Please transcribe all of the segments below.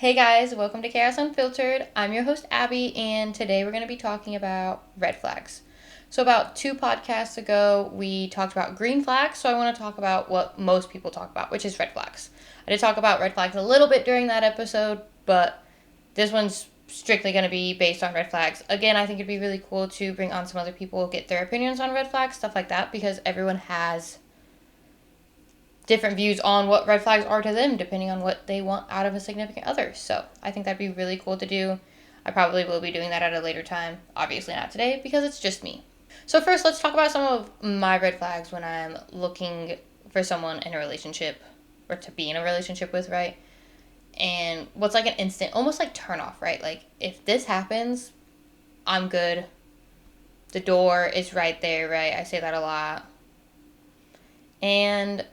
Hey guys, welcome to Chaos Unfiltered. I'm your host Abby, and today we're going to be talking about red flags. So, about two podcasts ago, we talked about green flags, so I want to talk about what most people talk about, which is red flags. I did talk about red flags a little bit during that episode, but this one's strictly going to be based on red flags. Again, I think it'd be really cool to bring on some other people, get their opinions on red flags, stuff like that, because everyone has different views on what red flags are to them depending on what they want out of a significant other. So I think that'd be really cool to do. I probably will be doing that at a later time. Obviously not today because it's just me. So first, let's talk about some of my red flags when I'm looking for someone in a relationship or to be in a relationship with, right? And what's like an instant, almost like turn off, right? Like if this happens, I'm good. The door is right there, right? I say that a lot. And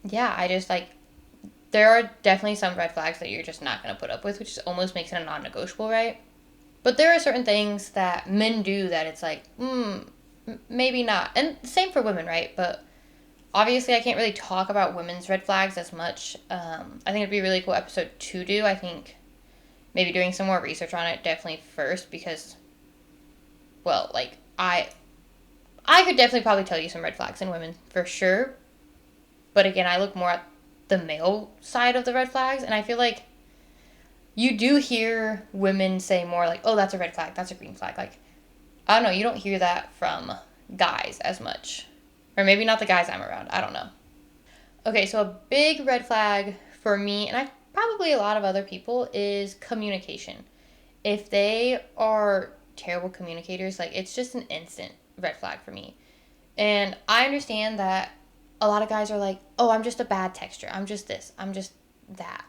yeah, I just like, there are definitely some red flags that you're just not going to put up with, which almost makes it a non-negotiable, right? But there are certain things that men do that it's like, maybe not. And same for women, right? But obviously I can't really talk about women's red flags as much. I think it'd be a really cool episode to do. I think maybe doing some more research on it definitely first because, well, like, I could definitely probably tell you some red flags in women for sure. But again, I look more at the male side of the red flags, and I feel like you do hear women say more like, oh, that's a red flag, that's a green flag. Like, I don't know, you don't hear that from guys as much. Or maybe not the guys I'm around, I don't know. Okay, so a big red flag for me, and I probably a lot of other people, is communication. If they are terrible communicators, like, it's just an instant red flag for me. And I understand that a lot of guys are like, oh, I'm just a bad texter. I'm just this. I'm just that.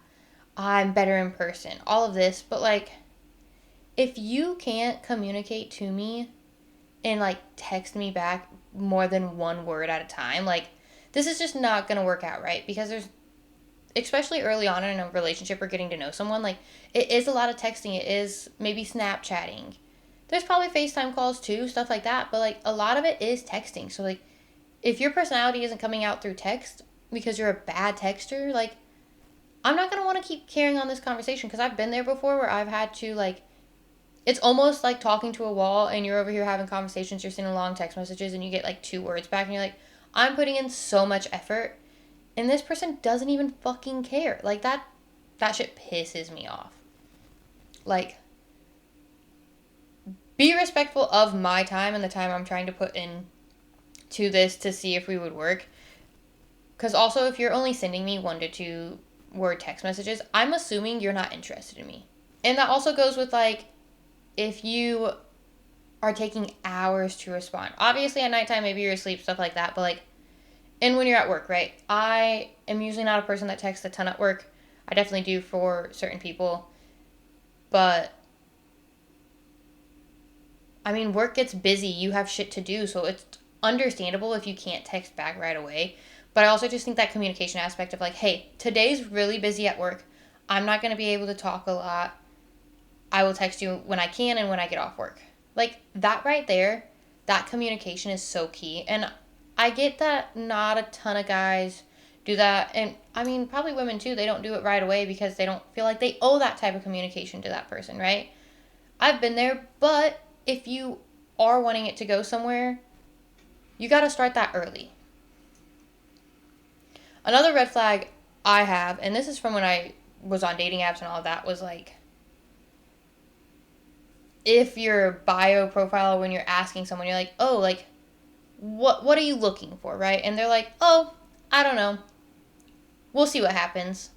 I'm better in person. All of this. But, like, if you can't communicate to me and, like, text me back more than one word at a time, like, this is just not going to work out, right? Because there's, especially early on in a relationship or getting to know someone, like, it is a lot of texting. It is maybe Snapchatting. There's probably FaceTime calls too, stuff like that. But, like, a lot of it is texting. So, like, if your personality isn't coming out through text because you're a bad texter, like, I'm not going to want to keep carrying on this conversation because I've been there before where I've had to, like, it's almost like talking to a wall and you're over here having conversations, you're sending long text messages and you get, like, 2 words back and you're like, I'm putting in so much effort and this person doesn't even fucking care. Like, that shit pisses me off. Like, be respectful of my time and the time I'm trying to put in to this to see if we would work. Because also, if you're only sending me 1 to 2 word text messages, I'm assuming you're not interested in me. And that also goes with, like, if you are taking hours to respond. Obviously, at nighttime, maybe you're asleep, stuff like that. But, like, and when you're at work, right? I am usually not a person that texts a ton at work. I definitely do for certain people. But, I mean, work gets busy. You have shit to do. So it's understandable if you can't text back right away. But I also just think that communication aspect of, like, hey, today's really busy at work. I'm not going to be able to talk a lot. I will text you when I can and when I get off work. Like, that right there, that communication is so key. And I get that not a ton of guys do that. And, I mean, probably women too. They don't do it right away because they don't feel like they owe that type of communication to that person, right? I've been there. But if you are wanting it to go somewhere, you got to start that early. Another red flag I have, and this is from when I was on dating apps and all of that, was like, if your bio profile, when you're asking someone, you're like, oh, like, what are you looking for, right? And they're like, oh, I don't know. We'll see what happens.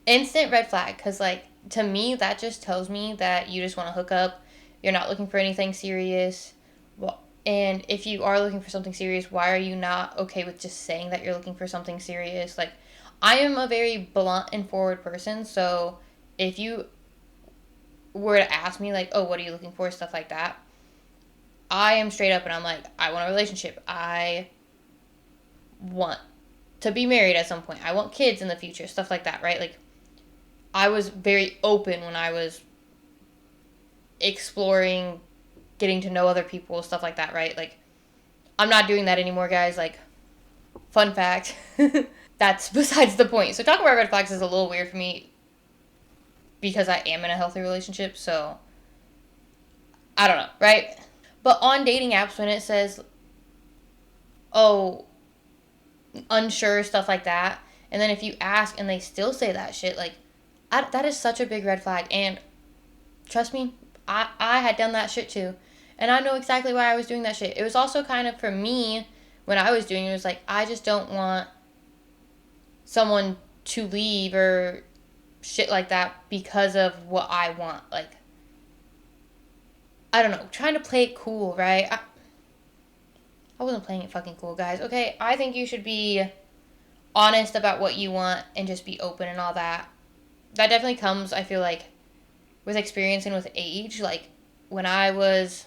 Instant red flag, because, like, to me, that just tells me that you just want to hook up. You're not looking for anything serious. Well, and if you are looking for something serious, why are you not okay with just saying that you're looking for something serious? Like, I am a very blunt and forward person, so if you were to ask me, like, oh, what are you looking for, stuff like that, I am straight up and I'm like, I want a relationship. I want to be married at some point. I want kids in the future, stuff like that, right? Like, I was very open when I was exploring, getting to know other people, stuff like that, right? Like, I'm not doing that anymore, guys. Like, fun fact. That's besides the point. So talking about red flags is a little weird for me because I am in a healthy relationship, so I don't know, right? But on dating apps, when it says, oh, unsure, stuff like that, and then if you ask and they still say that shit, like, that is such a big red flag. And trust me, I had done that shit too. And I know exactly why I was doing that shit. It was also kind of for me, when I was doing it, it was like, I just don't want someone to leave or shit like that because of what I want. Like, I don't know, trying to play it cool, right? I wasn't playing it fucking cool, guys. Okay, I think you should be honest about what you want and just be open and all that. That definitely comes, I feel like, with experience and with age. Like, when I was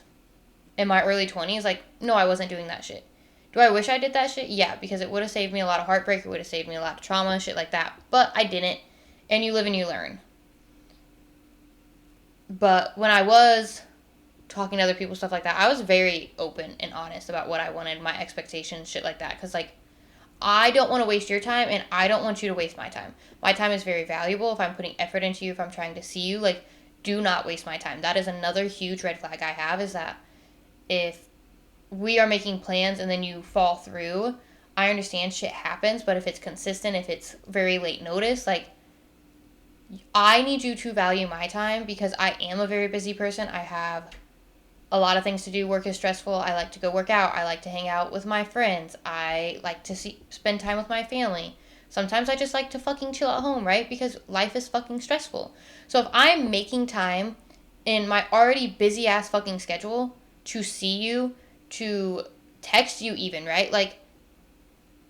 in my early 20s, like, no, I wasn't doing that shit. Do I wish I did that shit? Yeah, because it would have saved me a lot of heartbreak. It would have saved me a lot of trauma, shit like that. But I didn't. And you live and you learn. But when I was talking to other people, stuff like that, I was very open and honest about what I wanted, my expectations, shit like that. Because, like, I don't want to waste your time, and I don't want you to waste my time. My time is very valuable. If I'm putting effort into you, if I'm trying to see you, like, do not waste my time. That is another huge red flag I have, is that if we are making plans and then you fall through, I understand shit happens, but if it's consistent, if it's very late notice, like, I need you to value my time because I am a very busy person. I have a lot of things to do. Work is stressful. I like to go work out. I like to hang out with my friends. I like to spend time with my family. Sometimes I just like to fucking chill at home, right? Because life is fucking stressful. So if I'm making time in my already busy ass fucking schedule to see you, to text you even, right? Like,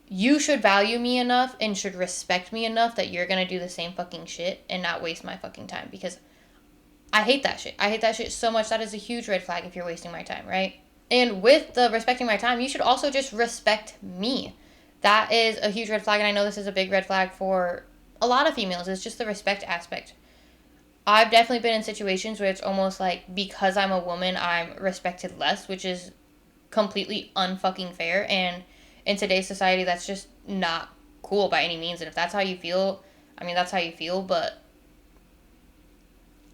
you should value me enough and should respect me enough that you're gonna do the same fucking shit and not waste my fucking time, because I hate that shit. I hate that shit so much. That is a huge red flag if you're wasting my time, right? And with the respecting my time, you should also just respect me. That is a huge red flag, and I know this is a big red flag for a lot of females. It's just the respect aspect. I've definitely been in situations where it's almost like because I'm a woman, I'm respected less, which is completely unfucking fair. And in today's society, that's just not cool by any means. And if that's how you feel, I mean, that's how you feel. But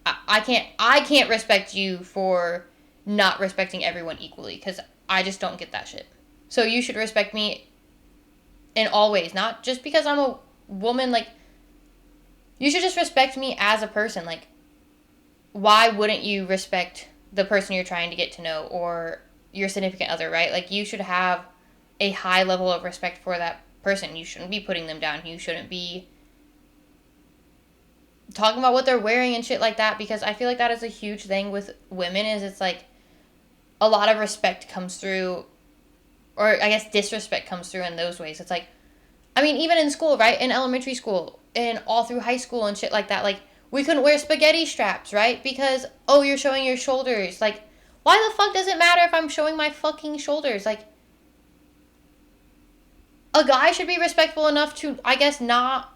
I can't respect you for not respecting everyone equally, because I just don't get that shit. So you should respect me in all ways, not just because I'm a woman. Like, you should just respect me as a person. Like, why wouldn't you respect the person you're trying to get to know, or your significant other, right? Like, you should have a high level of respect for that person. You shouldn't be putting them down. You shouldn't be talking about what they're wearing and shit like that, because I feel like that is a huge thing with women, is it's like a lot of respect comes through, or I guess disrespect comes through in those ways. It's like, I mean, even in school, right? In elementary school and all through high school and shit like that, like, we couldn't wear spaghetti straps, right? Because, oh, you're showing your shoulders. Like, why the fuck does it matter if I'm showing my fucking shoulders? Like, a guy should be respectful enough to, I guess, not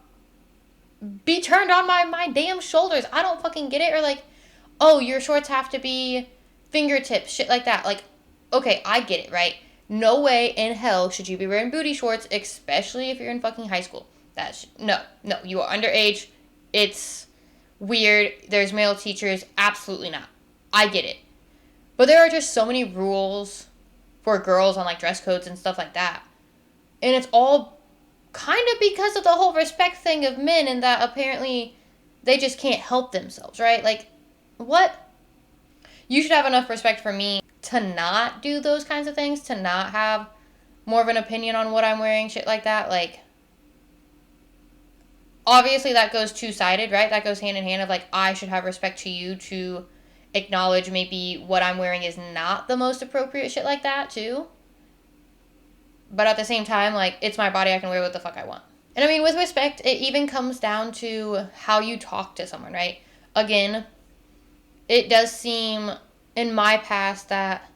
be turned on by my damn shoulders. I don't fucking get it. Or like, oh, your shorts have to be fingertips, shit like that. Like, okay, I get it, right? No way in hell should you be wearing booty shorts, especially if you're in fucking high school. No, you are underage. It's weird. There's male teachers. Absolutely not. I get it. But there are just so many rules for girls on, like, dress codes and stuff like that. And it's all kind of because of the whole respect thing of men, and that apparently they just can't help themselves, right? Like, what? You should have enough respect for me to not do those kinds of things, to not have more of an opinion on what I'm wearing, shit like that. Like, obviously that goes two-sided, right? That goes hand in hand of, like, I should have respect to you to acknowledge maybe what I'm wearing is not the most appropriate, shit like that, too. But at the same time, like, it's my body. I can wear what the fuck I want. And I mean, with respect, it even comes down to how you talk to someone, right? Again, it does seem in my past that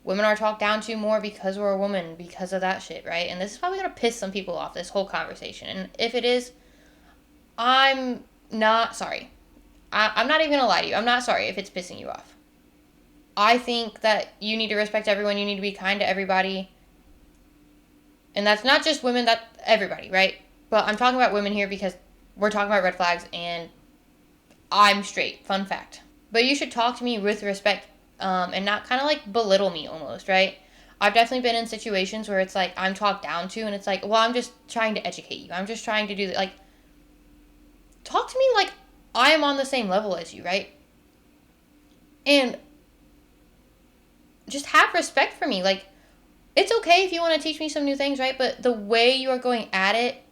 women are talked down to more because we're a woman, because of that shit, right? And this is probably going to piss some people off, this whole conversation. And if it is, I'm not sorry. I'm not even going to lie to you. I'm not sorry if it's pissing you off. I think that you need to respect everyone. You need to be kind to everybody. And that's not just women, that's everybody, right? But I'm talking about women here because we're talking about red flags and I'm straight. Fun fact. But you should talk to me with respect, and not kind of like belittle me almost, right? I've definitely been in situations where it's like I'm talked down to and it's like, well, I'm just trying to educate you. I'm just trying to do that. Like, talk to me like I am on the same level as you, right? And just have respect for me. Like, it's okay if you want to teach me some new things, right? But the way you are going at it,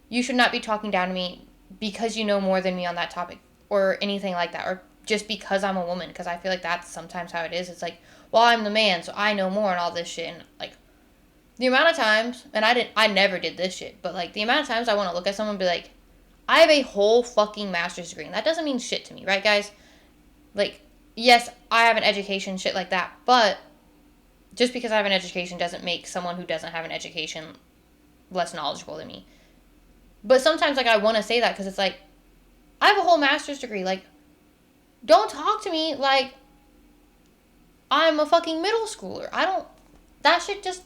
you should not be talking down to me because you know more than me on that topic or anything like that. Or just because I'm a woman. Because I feel like that's sometimes how it is. It's like, well, I'm the man, so I know more and all this shit. And, like, the amount of times, and I never did this shit, but, like, the amount of times I want to look at someone and be like, I have a whole fucking master's degree. And that doesn't mean shit to me, right, guys? Like, yes, I have an education, shit like that. But just because I have an education doesn't make someone who doesn't have an education less knowledgeable than me. But sometimes, like, I want to say that because it's like, I have a whole master's degree. Like, don't talk to me like I'm a fucking middle schooler. That shit just,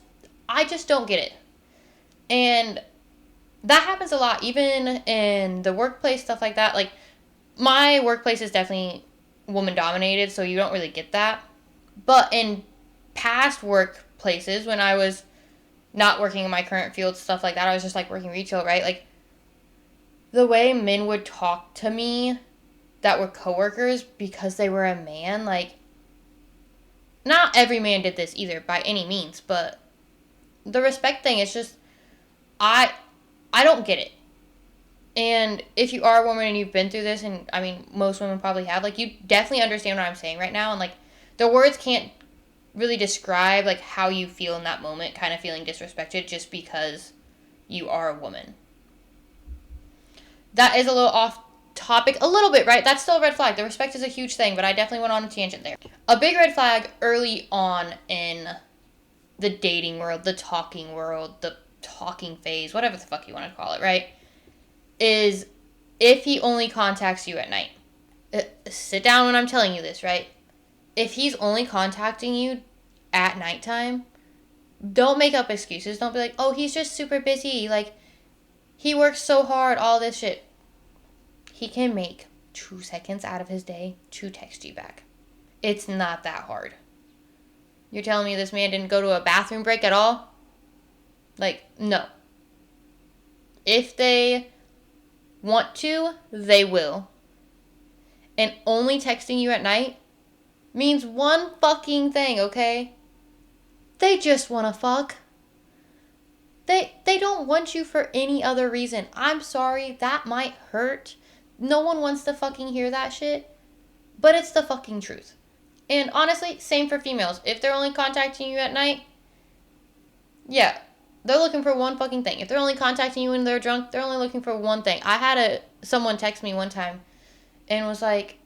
I just don't get it. And that happens a lot, even in the workplace, stuff like that. Like, my workplace is definitely woman dominated, so you don't really get that. But in past workplaces, when I was not working in my current field, stuff like that, I was just like working retail, right? Like, the way men would talk to me that were coworkers because they were a man, like, not every man did this either by any means, but the respect thing is just, I don't get it. And if you are a woman and you've been through this, and I mean, most women probably have, like, you definitely understand what I'm saying right now, and, like, the words can't really describe, like, how you feel in that moment, kind of feeling disrespected just because you are a woman. That is a little off topic, a little bit, right? That's still a red flag. The respect is a huge thing, but I definitely went on a tangent there. A big red flag early on in the dating world, the talking phase, whatever the fuck you want to call it, right? Is if he only contacts you at night. Sit down when I'm telling you this, right? If he's only contacting you at nighttime, don't make up excuses. Don't be like, oh, he's just super busy. Like, he works so hard, all this shit. He can make 2 seconds out of his day to text you back. It's not that hard. You're telling me this man didn't go to a bathroom break at all? Like, no. If they want to, they will. And only texting you at night means one fucking thing, okay? They just want to fuck. They don't want you for any other reason. I'm sorry, that might hurt. No one wants to fucking hear that shit. But it's the fucking truth. And honestly, same for females. If they're only contacting you at night, yeah, they're looking for one fucking thing. If they're only contacting you when they're drunk, they're only looking for one thing. I had someone text me one time and was like,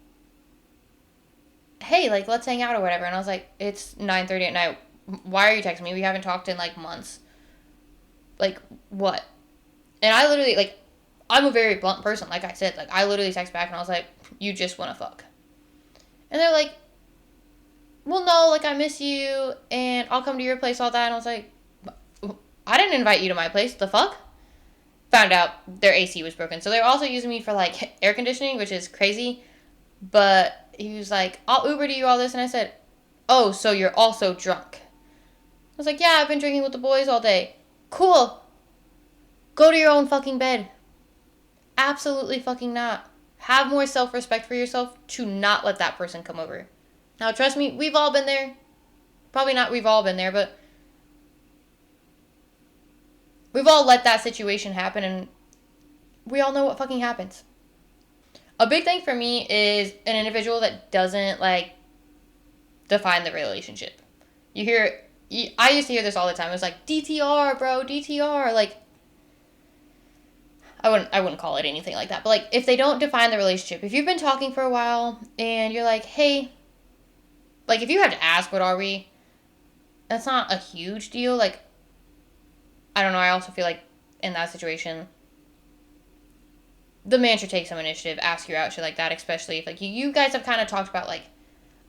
hey, like, let's hang out or whatever. And I was like, it's 9:30 at night. Why are you texting me? We haven't talked in, like, months. Like, what? And I literally, like, I'm a very blunt person, like I said. Like, I literally text back and I was like, you just want to fuck. And they're like, well, no, like, I miss you and I'll come to your place, all that. And I was like, I didn't invite you to my place. The fuck? Found out their AC was broken. So they're also using me for, like, air conditioning, which is crazy. But he was like, I'll Uber to you all this. And I said, oh, so you're also drunk. I was like, yeah, I've been drinking with the boys all day. Cool. Go to your own fucking bed. Absolutely fucking not. Have more self-respect for yourself to not let that person come over. Now, trust me, we've all been there. Probably not we've all been there, but we've all let that situation happen, and we all know what fucking happens. A big thing for me is an individual that doesn't, like, define the relationship. I used to hear this all the time. It was like, DTR, bro, DTR. Like, I wouldn't call it anything like that. But, like, if they don't define the relationship, if you've been talking for a while and you're like, hey, like, if you have to ask, what are we? That's not a huge deal. Like, I don't know. I also feel like in that situation, the man should take some initiative, ask you out, shit like that, especially if, like, you guys have kind of talked about, like,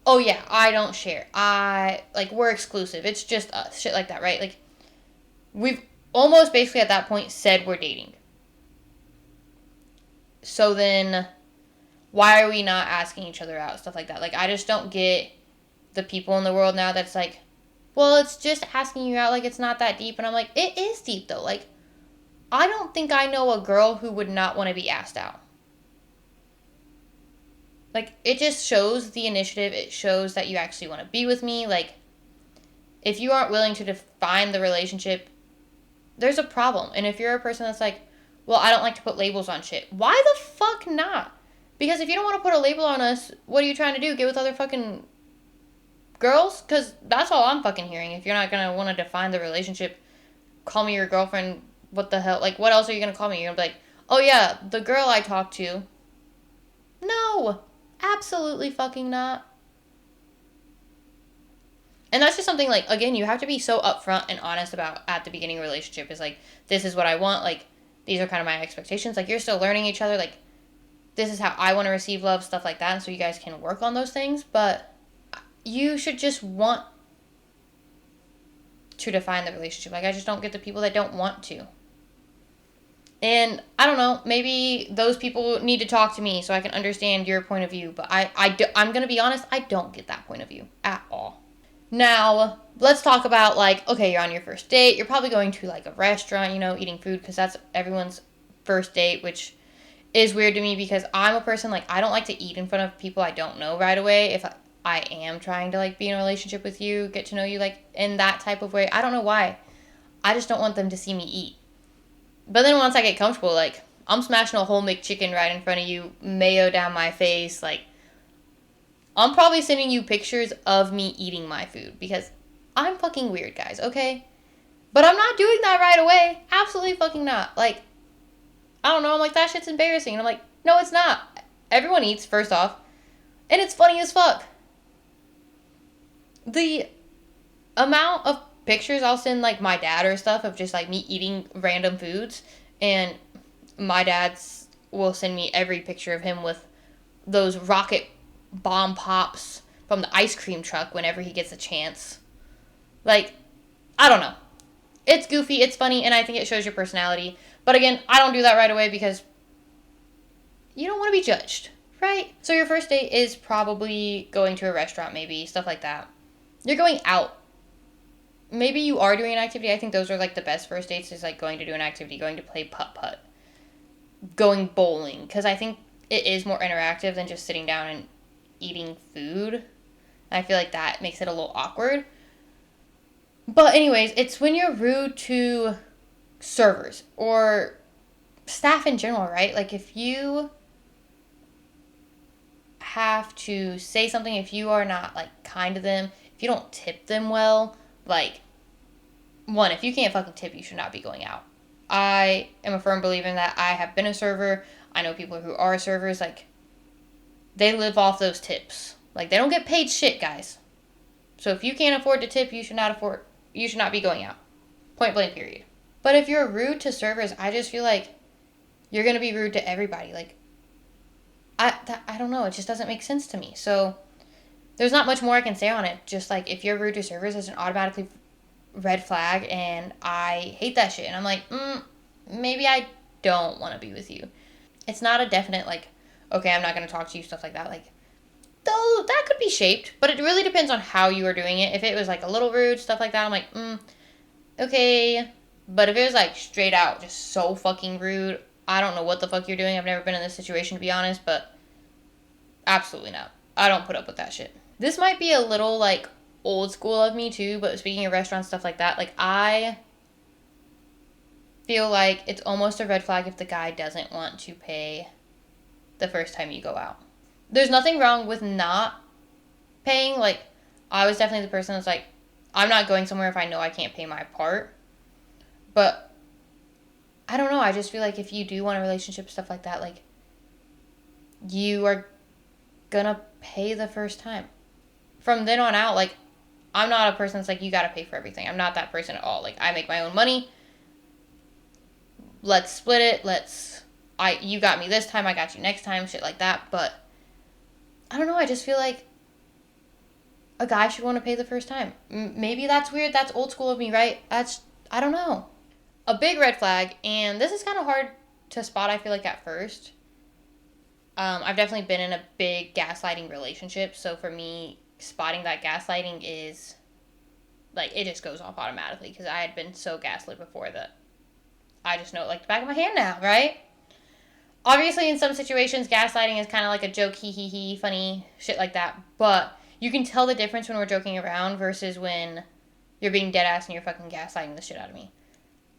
oh, yeah, I don't share. Like, we're exclusive. It's just us. Shit like that, right? Like, we've almost basically at that point said we're dating. So then why are we not asking each other out? Stuff like that. Like, I just don't get the people in the world now that's like, well, it's just asking you out. Like, it's not that deep. And I'm like, it is deep, though. Like, I don't think I know a girl who would not want to be asked out. Like, it just shows the initiative. It shows that you actually want to be with me. Like, if you aren't willing to define the relationship, there's a problem. And if you're a person that's like, well, I don't like to put labels on shit. Why the fuck not? Because if you don't want to put a label on us, what are you trying to do? Get with other fucking girls? Because that's all I'm fucking hearing. If you're not going to want to define the relationship, call me your girlfriend. What the hell? Like, what else are you going to call me? You're going to be like, oh yeah, the girl I talked to. No. Absolutely fucking not. And that's just something, like, again, you have to be so upfront and honest about at the beginning of a relationship. Is like, this is what I want. Like, these are kind of my expectations. Like, you're still learning each other. Like, this is how I want to receive love, stuff like that. And so you guys can work on those things. But you should just want to define the relationship. Like, I just don't get the people that don't want to. And I don't know, maybe those people need to talk to me so I can understand your point of view. But I'm going to be honest, I don't get that point of view at all. Now, let's talk about, like, okay, you're on your first date. You're probably going to, like, a restaurant, you know, eating food, because that's everyone's first date, which is weird to me because I'm a person, like, I don't like to eat in front of people I don't know right away. If I am trying to, like, be in a relationship with you, get to know you, like, in that type of way. I don't know why. I just don't want them to see me eat. But then once I get comfortable, like, I'm smashing a whole McChicken right in front of you, mayo down my face, like, I'm probably sending you pictures of me eating my food because I'm fucking weird, guys, okay? But I'm not doing that right away. Absolutely fucking not. Like, I don't know. I'm like, that shit's embarrassing. And I'm like, no, it's not. Everyone eats, first off. And it's funny as fuck. The amount of pictures I'll send, like, my dad or stuff of just, like, me eating random foods. And my dad's will send me every picture of him with those rocket bomb pops from the ice cream truck whenever he gets a chance. Like, I don't know. It's goofy, it's funny, and I think it shows your personality. But again, I don't do that right away because you don't want to be judged, right? So your first date is probably going to a restaurant, maybe, stuff like that. You're going out. Maybe you are doing an activity. I think those are, like, the best first dates, is, like, going to do an activity, going to play putt-putt, going bowling, because I think it is more interactive than just sitting down and eating food. I feel like that makes it a little awkward. But anyways, it's when you're rude to servers or staff in general, right? Like, if you have to say something, if you are not, like, kind to them, if you don't tip them well, like, one, if you can't fucking tip, you should not be going out. I am a firm believer in that. I have been a server. I know people who are servers. Like, they live off those tips. Like, they don't get paid shit, guys. So if you can't afford to tip, you should not be going out. Point blank, period. But if you're rude to servers, I just feel like you're going to be rude to everybody. Like, I don't know. It just doesn't make sense to me. So there's not much more I can say on it. Just, like, if you're rude to servers, it's an automatically red flag, and I hate that shit. And I'm like, maybe I don't want to be with you. It's not a definite, like, okay, I'm not going to talk to you, stuff like that. Like, though that could be shaped, but it really depends on how you are doing it. If it was, like, a little rude, stuff like that, I'm like, okay. But if it was, like, straight out just so fucking rude, I don't know what the fuck you're doing. I've never been in this situation, to be honest, but absolutely not. I don't put up with that shit. This might be a little, like, old school of me too, but speaking of restaurants, stuff like that, like, I feel like it's almost a red flag if the guy doesn't want to pay the first time you go out. There's nothing wrong with not paying. Like, I was definitely the person that's like, I'm not going somewhere if I know I can't pay my part. But I don't know, I just feel like if you do want a relationship, stuff like that, like, you are gonna pay the first time. From then on out, like, I'm not a person that's like, you gotta pay for everything. I'm not that person at all. Like, I make my own money. Let's split it. You got me this time, I got you next time, shit like that. But I don't know, I just feel like a guy should want to pay the first time. Maybe that's weird. That's old school of me, right? I don't know. A big red flag, and this is kind of hard to spot, I feel like, at first. I've definitely been in a big gaslighting relationship, so for me, spotting that gaslighting is, like, it just goes off automatically, because I had been so gaslit before that I just know it like the back of my hand now, right? Obviously, in some situations, gaslighting is kind of like a joke, hee hee hee, funny, shit like that, but you can tell the difference when we're joking around versus when you're being dead ass and you're fucking gaslighting the shit out of me.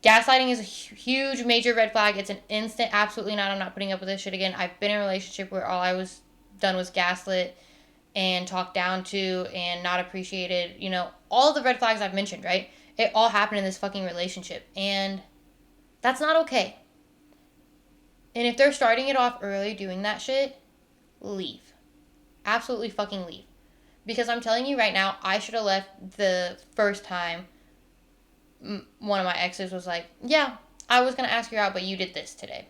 Gaslighting is a huge, major red flag. It's an instant, absolutely not. I'm not putting up with this shit again. I've been in a relationship where all I was done was gaslit and talked down to and not appreciated. You know, all the red flags I've mentioned, right? It all happened in this fucking relationship. And that's not okay. And if they're starting it off early doing that shit, leave. Absolutely fucking leave. Because I'm telling you right now, I should have left the first time one of my exes was like, yeah, I was going to ask you out, but you did this today.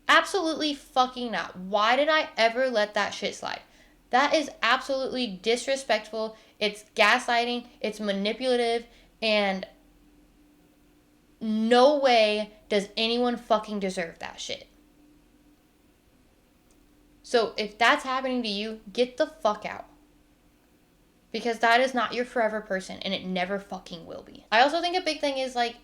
Absolutely fucking not. Why did I ever let that shit slide? That is absolutely disrespectful. It's gaslighting. It's manipulative. And no way does anyone fucking deserve that shit. So if that's happening to you, get the fuck out. Because that is not your forever person, and it never fucking will be. I also think a big thing is, like,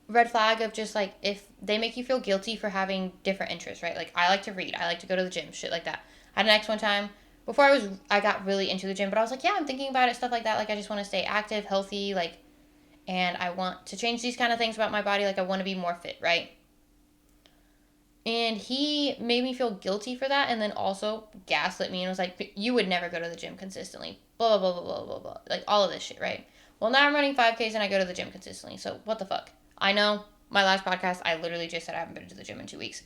red flag of just, like, if they make you feel guilty for having different interests, right? Like, I like to read. I like to go to the gym, shit like that. I had an ex one time, before I got really into the gym, but I was like, yeah, I'm thinking about it, stuff like that. Like, I just want to stay active, healthy, like, and I want to change these kind of things about my body. Like, I want to be more fit, right? And he made me feel guilty for that, and then also gaslit me and was like, you would never go to the gym consistently. Blah, blah, blah, blah, blah, blah. Like, all of this shit, right? Well, now I'm running 5Ks and I go to the gym consistently, so what the fuck? I know, my last podcast, I literally just said I haven't been to the gym in 2 weeks.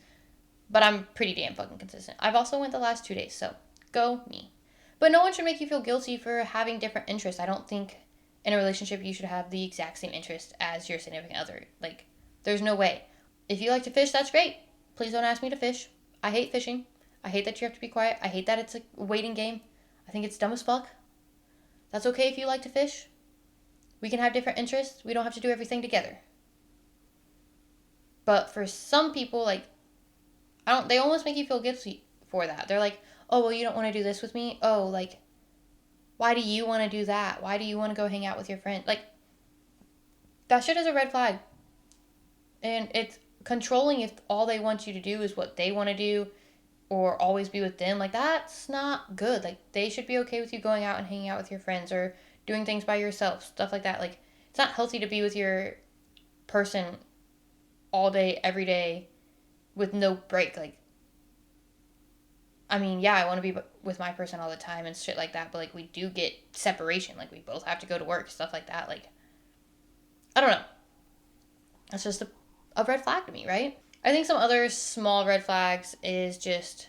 But I'm pretty damn fucking consistent. I've also went the last 2 days, so go me. But no one should make you feel guilty for having different interests. I don't think in a relationship you should have the exact same interest as your significant other. Like, there's no way. If you like to fish, that's great. Please don't ask me to fish. I hate fishing. I hate that you have to be quiet. I hate that it's a waiting game. I think it's dumb as fuck. That's okay if you like to fish. We can have different interests. We don't have to do everything together. But for some people, like, they almost make you feel guilty for that. They're like, oh, well, you don't want to do this with me? Oh, like, why do you want to do that? Why do you want to go hang out with your friend? Like, that shit is a red flag. And it's controlling if all they want you to do is what they want to do or always be with them. Like, that's not good. Like, they should be okay with you going out and hanging out with your friends or doing things by yourself, stuff like that. Like, it's not healthy to be with your person all day, every day with no break. Like, I mean, yeah, I want to be with my person all the time and shit like that, but, like, we do get separation. Like, we both have to go to work, stuff like that. Like, I don't know. That's just a red flag to me, right? I think some other small red flags is just,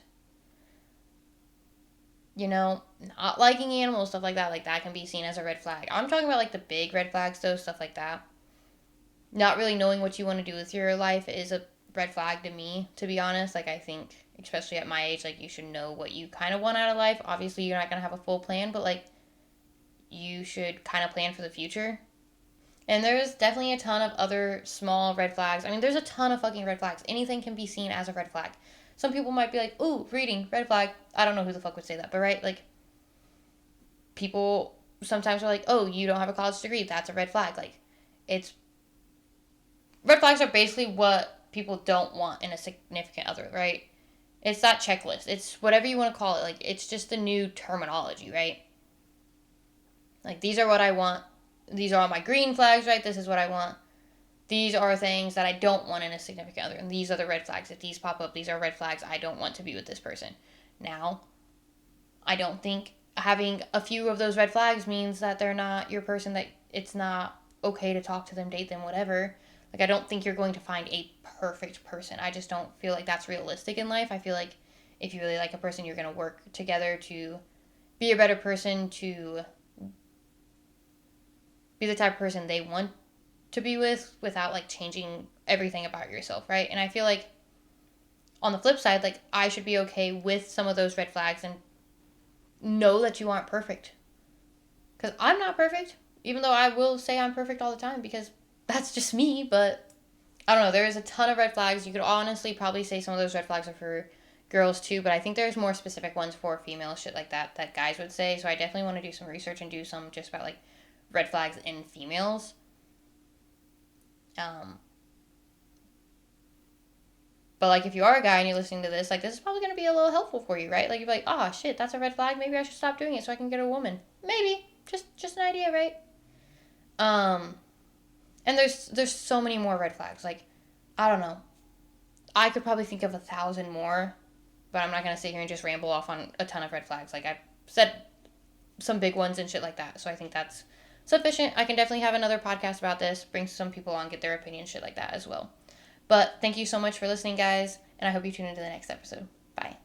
you know, not liking animals, stuff like that. Like, that can be seen as a red flag. I'm talking about, like, the big red flags, though, stuff like that. Not really knowing what you want to do with your life is a red flag to me, to be honest. Like, I think, especially at my age, like, you should know what you kind of want out of life. Obviously, you're not going to have a full plan, but, like, you should kind of plan for the future. And there's definitely a ton of other small red flags. I mean, there's a ton of fucking red flags. Anything can be seen as a red flag. Some people might be like, ooh, reading, red flag. I don't know who the fuck would say that, but right? Like, people sometimes are like, oh, you don't have a college degree. That's a red flag. Like, it's... Red flags are basically what people don't want in a significant other, right? It's that checklist. It's whatever you want to call it. Like, it's just the new terminology, right? Like, these are what I want. These are all my green flags, right? This is what I want. These are things that I don't want in a significant other. And these are the red flags. If these pop up, these are red flags. I don't want to be with this person. Now, I don't think having a few of those red flags means that they're not your person, that it's not okay to talk to them, date them, whatever. Like, I don't think you're going to find a perfect person. I just don't feel like that's realistic in life. I feel like if you really like a person, you're going to work together to be a better person, to be the type of person they want to be with without, like, changing everything about yourself, right? And I feel like on the flip side, like, I should be okay with some of those red flags and know that you aren't perfect. Because I'm not perfect, even though I will say I'm perfect all the time, because that's just me, but I don't know. There is a ton of red flags. You could honestly probably say some of those red flags are for girls too, but I think there's more specific ones for female shit like that guys would say. So I definitely want to do some research and do some just about like red flags in females. Um, but like if you are a guy and you're listening to this, like this is probably going to be a little helpful for you, right? Like you're like, oh shit, that's a red flag. Maybe I should stop doing it so I can get a woman. Maybe just an idea, right? Um, and there's so many more red flags. Like I don't know. I could probably think of 1,000 more, but I'm not gonna sit here and just ramble off on a ton of red flags. Like I've said some big ones and shit like that. So I think that's sufficient. I can definitely have another podcast about this, bring some people on, get their opinion, shit like that as well. But thank you so much for listening, guys, and I hope you tune into the next episode. Bye.